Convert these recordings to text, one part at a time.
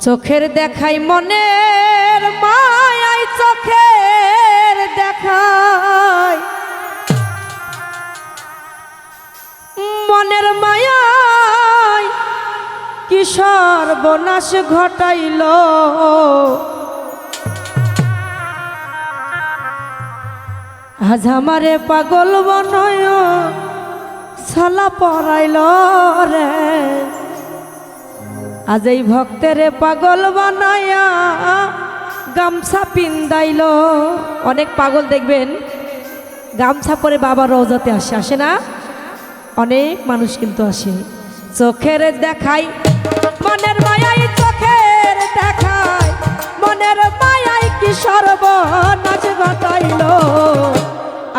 চোখের দেখাই মনের মায়াই চোখের দেখাই মনের মায়াই কি সর্বনাশ ঘটাইল আজ আমারে পাগল বনয় ছালা পরাইল রে আজ এই ভক্তেরে পাগল বানায়া গামছা পিন্দাইল। অনেক পাগল দেখবেন গামছা পরে বাবা রওজাতে আসে না? অনেক মানুষ কিন্তু আসে। চোখের দেখাই মনের মায়াই চোখের দেখাই মনের মায়াই কি সর্বনাশ ঘটাইল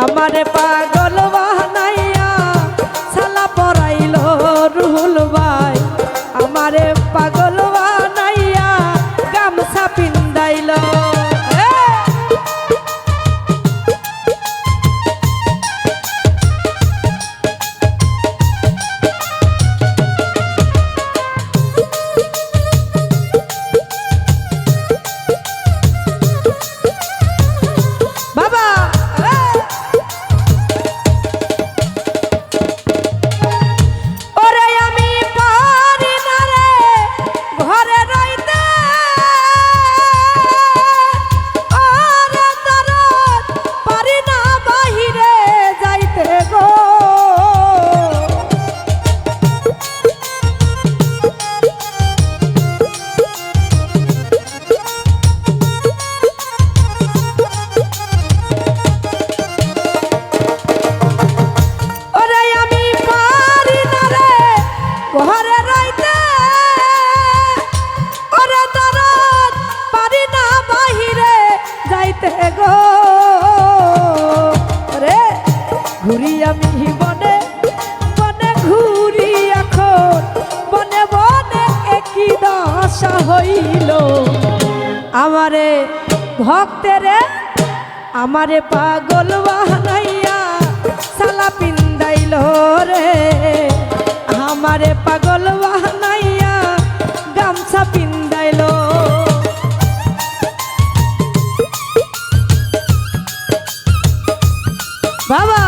আমারে পাগল বানাইয়া ছালা পরাইল রুহুল ভাই আমারে পাগল বানাইয়া গামছা পিন্দাইল। ঘুরি আমি বনে বনে ঘুরি এখন বনে বনে একই দশা হইল আমারে ভক্তেরে আমারে পাগল বানাইয়া ছালা পিন্দাইল রে আমারে পাগল বানাইয়া গামছা পিন্দাইল। বাবা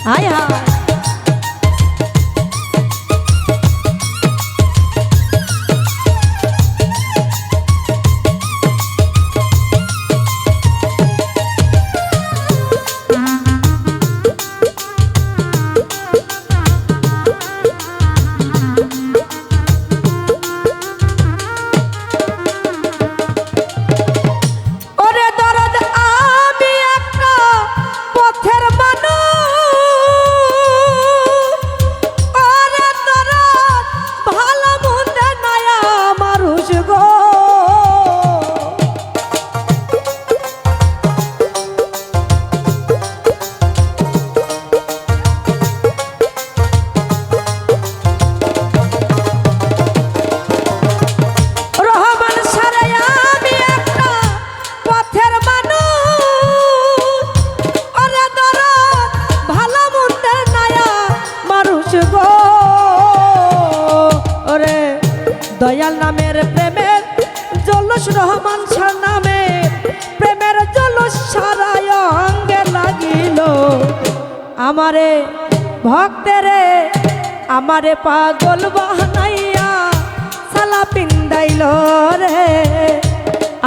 হায় হায় দয়াল নামের প্রেমের জলস রহমান শাহ নামে প্রেমের জলস সারায় অঙ্গে লাগিল আমারে ভক্তেরে আমারে পাগল বানাইয়া ছালা পিন্দাইল রে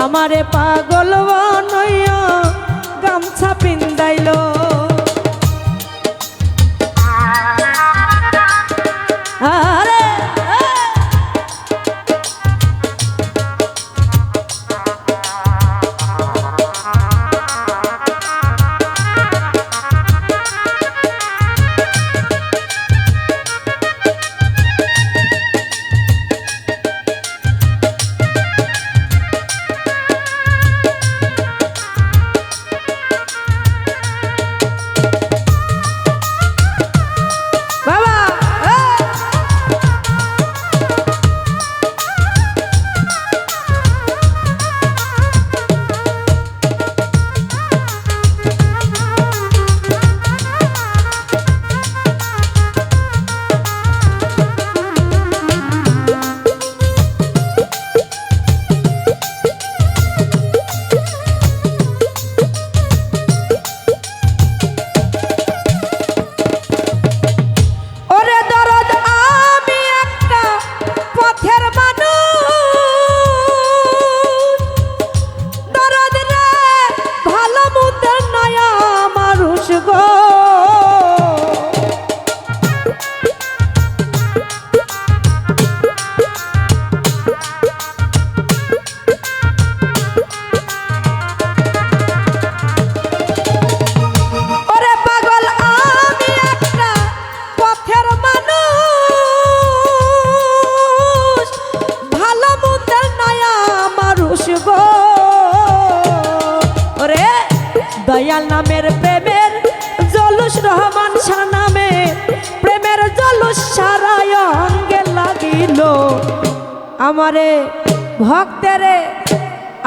আমারে পাগল বানাইয়া গামছা পিন্দাইল। রহমান শাহ নামে প্রেমের জলুস সারা অঙ্গে লাগিল আমারে ভক্তেরে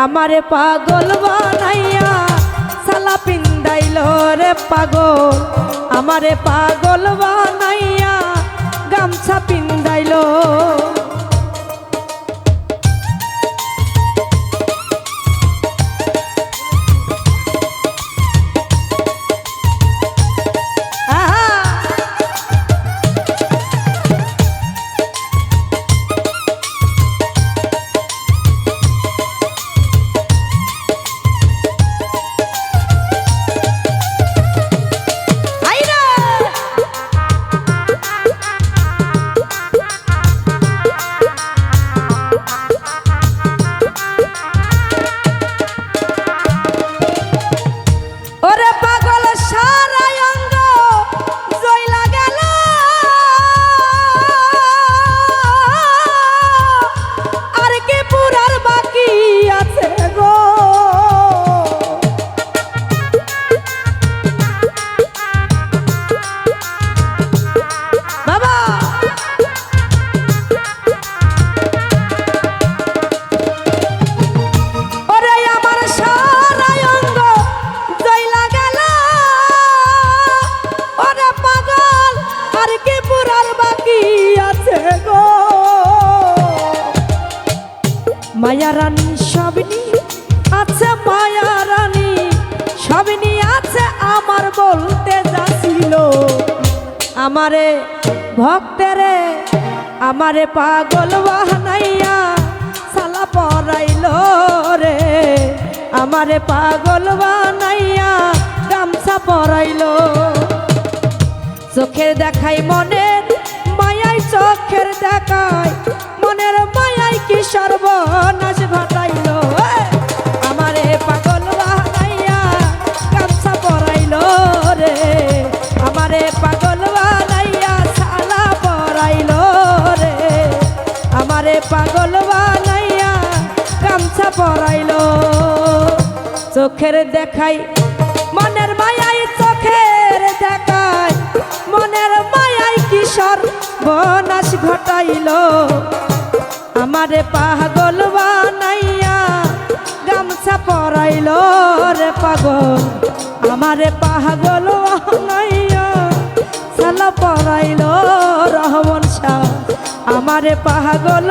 আমারে পাগল বানাইয়া সালা পিন্দাইল রে পাগল আমারে পাগল বানাইয়া গামছা পিন্দাইল মায়া রানী সবনি আছে মায়া রানী সবনি আছে আমার বলতে যাচ্ছিল আমারে ভক্তেরে আমারে পাগল বানাইয়া সালা পরাইল রে আমারে পাগল বানাইয়া গামছা পরাইল চোখের দেখাই মনের মায়াই চোখের দেখাই মনের মায়াই কি সর্বনাশ ঘটাইল আমারে পাগল বানাইয়া গামছা পরাইল রে আমারে পাগল বানাইয়া সালা পরাইল রে আমারে পাগল বানাইয়া গামছা পরাইল চোখের দেখাই মনের মায়াই চোখের দেখাই মনের মায়াই কি সর্বনাশ ঘটাইল আমারে পাগল বানাইয়া গামছা পরাইল রে পাগল আমারে পাগল বানাইয়া সালা পরাইল রহমান শাহ আমারে পাগল